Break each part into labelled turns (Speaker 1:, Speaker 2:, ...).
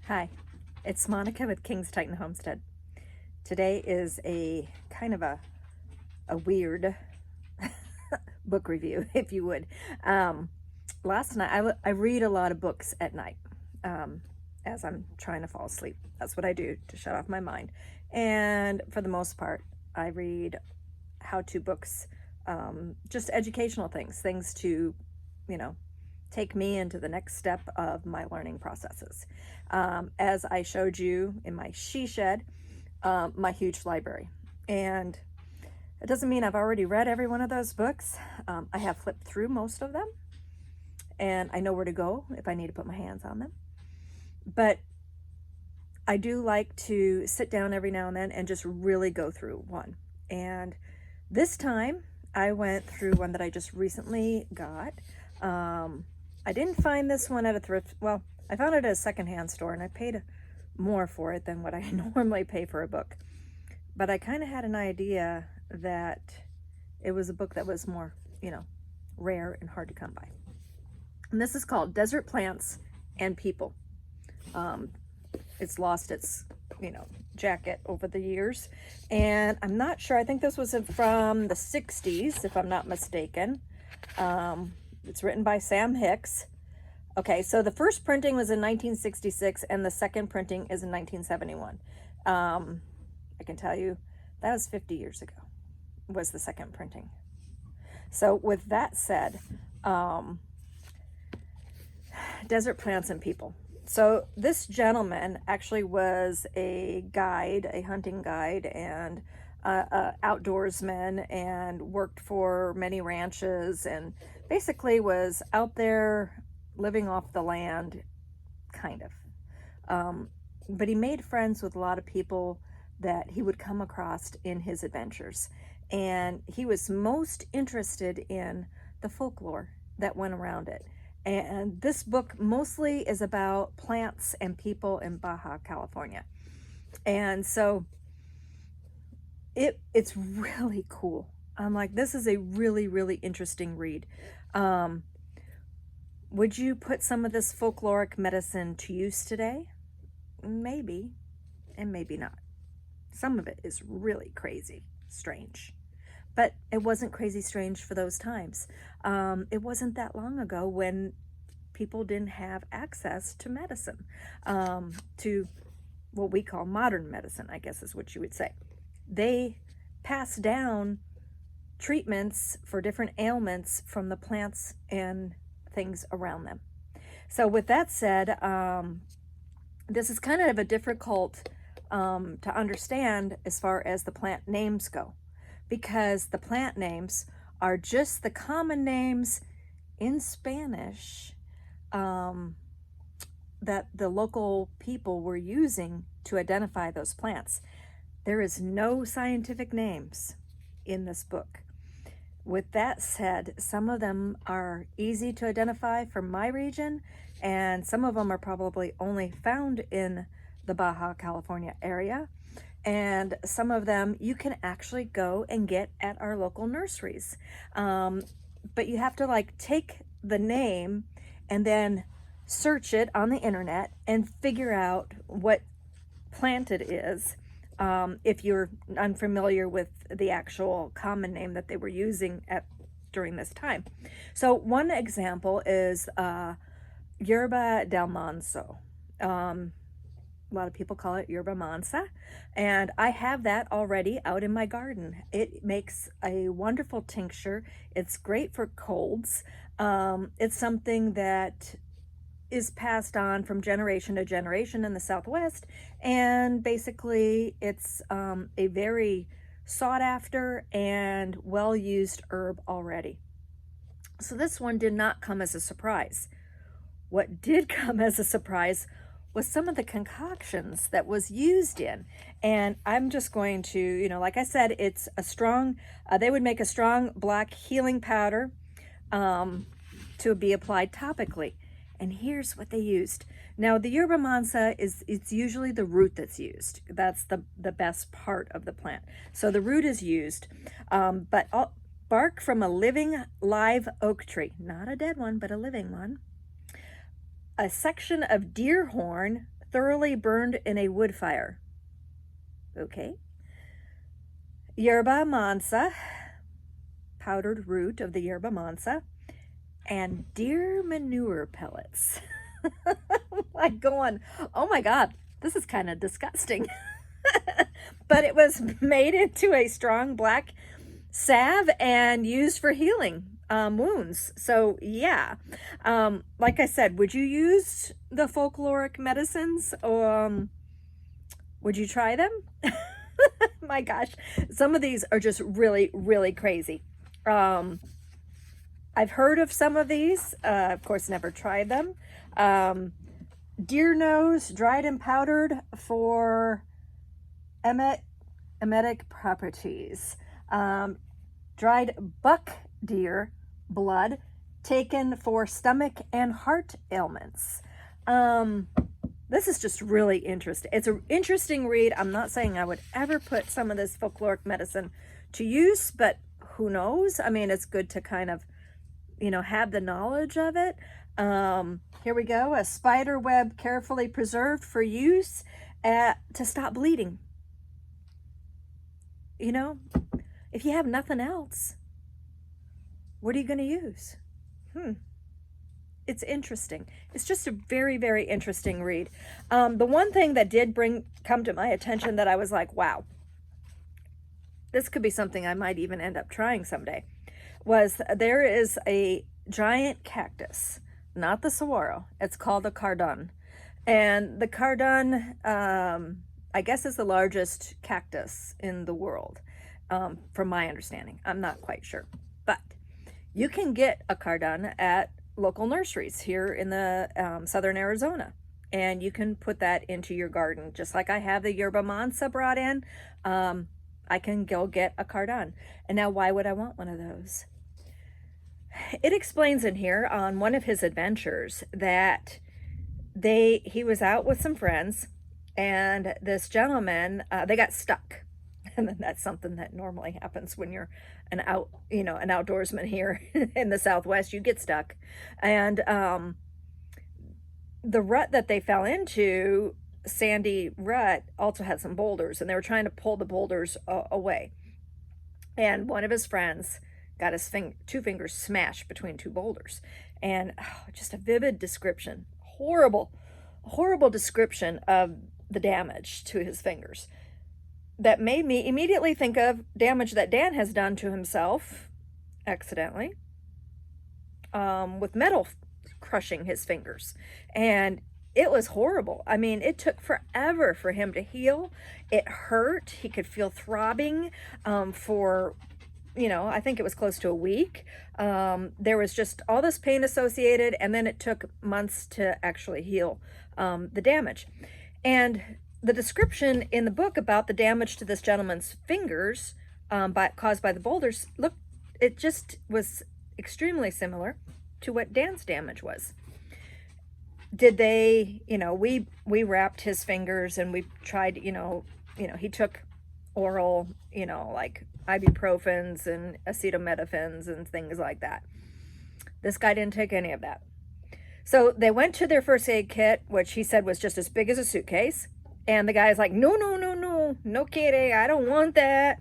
Speaker 1: Hi, it's Monica with King's Titan Homestead. Today is a kind of a weird book review, if you would. Last night, I read a lot of books at night as I'm trying to fall asleep. That's what I do to shut off my mind. And for the most part, I read how-to books, just educational things to, you know, take me into the next step of my learning processes. As I showed you in my she shed, my huge library. And it doesn't mean I've already read every one of those books. I have flipped through most of them, and I know where to go if I need to put my hands on them. But I do like to sit down every now and then and just really go through one. And this time I went through one that I just recently got. I didn't find this one at a thrift, well, I found it at a secondhand store, and I paid more for it than what I normally pay for a book. But I kind of had an idea that it was a book that was more, rare and hard to come by. And this is called Desert Plants and People. It's lost its, jacket over the years. And I'm not sure, I think this was from the 60s, if I'm not mistaken. It's written by Sam Hicks. Okay, so the first printing was in 1966, and the second printing is in 1971. I can tell you that was 50 years ago, was the second printing. So with that said, Desert Plants and People. So this gentleman actually was a guide, a hunting guide, and outdoorsman, and worked for many ranches, and basically was out there living off the land, kind of. But he made friends with a lot of people that he would come across in his adventures. And he was most interested in the folklore that went around it. And this book mostly is about plants and people in Baja California. And so it's really cool. I'm like, this is a really, really interesting read. Would you put some of this folkloric medicine to use today? Maybe, and maybe not. Some of it is really crazy, strange. But it wasn't crazy strange for those times. It wasn't that long ago when people didn't have access to medicine, to what we call modern medicine, I guess is what you would say. They passed down treatments for different ailments from the plants and things around them. So with that said, this is kind of a difficult to understand as far as the plant names go, because the plant names are just the common names in Spanish that the local people were using to identify those plants. There is no scientific names in this book. With that said, some of them are easy to identify from my region, and some of them are probably only found in the Baja California area. And some of them you can actually go and get at our local nurseries. But you have to take the name and then search it on the internet and figure out what plant it is. If you're unfamiliar with the actual common name that they were using during this time. So one example is Yerba Del Monso. A lot of people call it Yerba Mansa, and I have that already out in my garden. It makes a wonderful tincture. It's great for colds. It's something that is passed on from generation to generation in the Southwest, and basically it's a very sought after and well used herb already. So this one did not come as a surprise. What did come as a surprise was some of the concoctions that was used in. And I'm just going to, like I said, it's a strong, they would make a strong black healing powder to be applied topically. And here's what they used. Now, the Yerba Mansa it's usually the root that's used. That's the best part of the plant. So the root is used, but bark from a living live oak tree, not a dead one, but a living one. A section of deer horn thoroughly burned in a wood fire. Okay. Yerba Mansa, powdered root of the Yerba Mansa, and deer manure pellets. Like going, oh my God, this is kind of disgusting. But it was made into a strong black salve and used for healing wounds. So yeah, like I said, would you use the folkloric medicines? Would you try them? My gosh, some of these are just really, really crazy. I've heard of some of these, of course, never tried them. Deer nose, dried and powdered for emetic properties. Dried buck deer blood taken for stomach and heart ailments. This is just really interesting. It's an interesting read. I'm not saying I would ever put some of this folkloric medicine to use, but who knows? I mean, it's good to kind of, have the knowledge of it. Here we go. A spider web carefully preserved for use to stop bleeding. If you have nothing else, what are you going to use? It's interesting. It's just a very, very interesting read. The one thing that did come to my attention that I was like, wow, this could be something I might even end up trying someday, was there is a giant cactus, not the saguaro. It's called a cardon. And the cardon, I guess, is the largest cactus in the world, from my understanding. I'm not quite sure. But you can get a cardon at local nurseries here in the southern Arizona, and you can put that into your garden. Just like I have the Yerba Mansa brought in, I can go get a cardon. And now, why would I want one of those? It explains in here on one of his adventures that he was out with some friends, and this gentleman, they got stuck. And then that's something that normally happens when you're an outdoorsman here in the Southwest. You get stuck. And the rut that they fell into, sandy rut, also had some boulders, and they were trying to pull the boulders away. And one of his friends got his two fingers smashed between two boulders. And just a vivid description, horrible description of the damage to his fingers. That made me immediately think of damage that Dan has done to himself, accidentally, with metal crushing his fingers. And it was horrible. I mean, it took forever for him to heal. It hurt. He could feel throbbing for, I think it was close to a week. There was just all this pain associated, and then it took months to actually heal the damage. And the description in the book about the damage to this gentleman's fingers caused by the boulders, it just was extremely similar to what Dan's damage was. Did they, we wrapped his fingers, and we tried, he took oral, like ibuprofens and acetaminophen and things like that. This guy didn't take any of that. So they went to their first aid kit, which he said was just as big as a suitcase. And the guy's like, no kidding, I don't want that.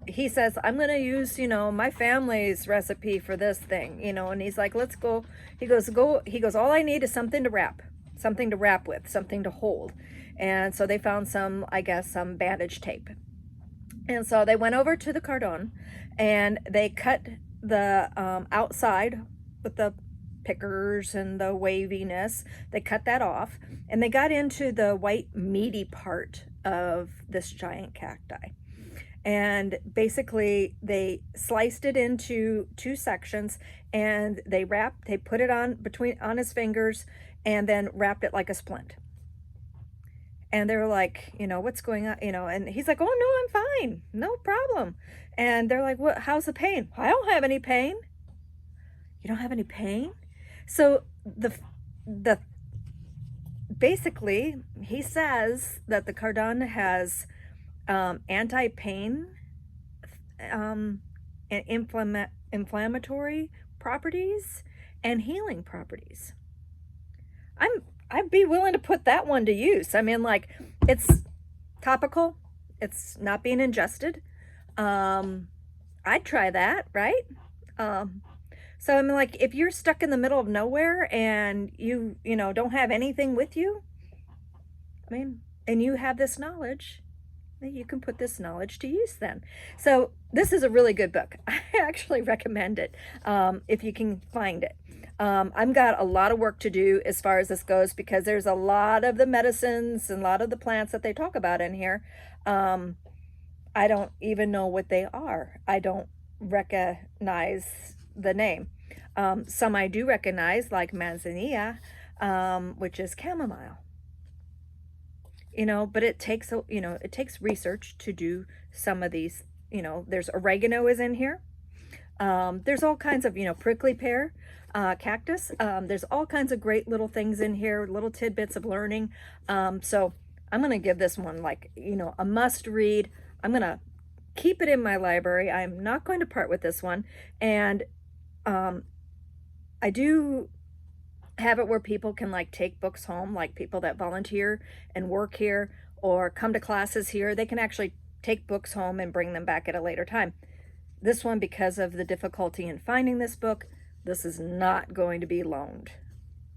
Speaker 1: He says, I'm going to use, my family's recipe for this thing, and he's like, let's go. He goes, all I need is something to wrap with, something to hold. And so they found some bandage tape. And so they went over to the cardon, and they cut the outside with the pickers and the waviness. They cut that off, and they got into the white meaty part of this giant cacti. And basically they sliced it into two sections, and they put it on his fingers, and then wrapped it like a splint. And they were like, what's going on? And he's like, oh no, I'm fine, no problem. And they're like, what? How's the pain? I don't have any pain. You don't have any pain? So basically he says that the cardon has anti-pain and inflammatory properties and healing properties. I'd be willing to put that one to use. I mean, like, it's topical, it's not being ingested. I'd try that, right? So I mean, like, if you're stuck in the middle of nowhere and you know, don't have anything with you, I mean, and you have this knowledge, then you can put this knowledge to use then. So this is a really good book. I actually recommend it if you can find it. I've got a lot of work to do as far as this goes, because there's a lot of the medicines and a lot of the plants that they talk about in here. I don't even know what they are. I don't recognize the name. Some I do recognize, like manzanilla, which is chamomile. You know, but it takes it takes research to do some of these. You know, there's oregano is in here. There's all kinds of, prickly pear, cactus. There's all kinds of great little things in here, little tidbits of learning. So I'm going to give this one, like, a must read. I'm going to keep it in my library. I'm not going to part with this one. And I do have it where people can, like, take books home, like people that volunteer and work here or come to classes here. They can actually take books home and bring them back at a later time. This one, because of the difficulty in finding this book, this is not going to be loaned.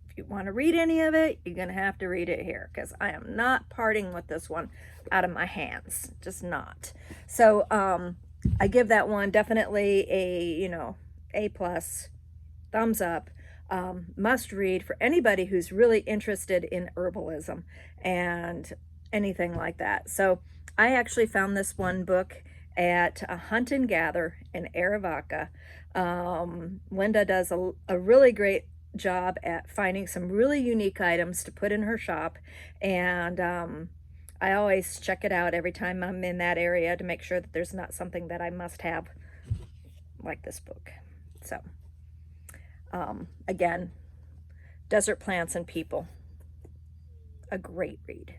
Speaker 1: If you want to read any of it, you're going to have to read it here, because I am not parting with this one out of my hands. Just not. So I give that one definitely a, A+, thumbs up. Must read for anybody who's really interested in herbalism and anything like that. So I actually found this one book at a Hunt and Gather in Arivaca. Linda does a really great job at finding some really unique items to put in her shop, and I always check it out every time I'm in that area to make sure that there's not something that I must have, like this book. So again, Desert Plants and People, a great read.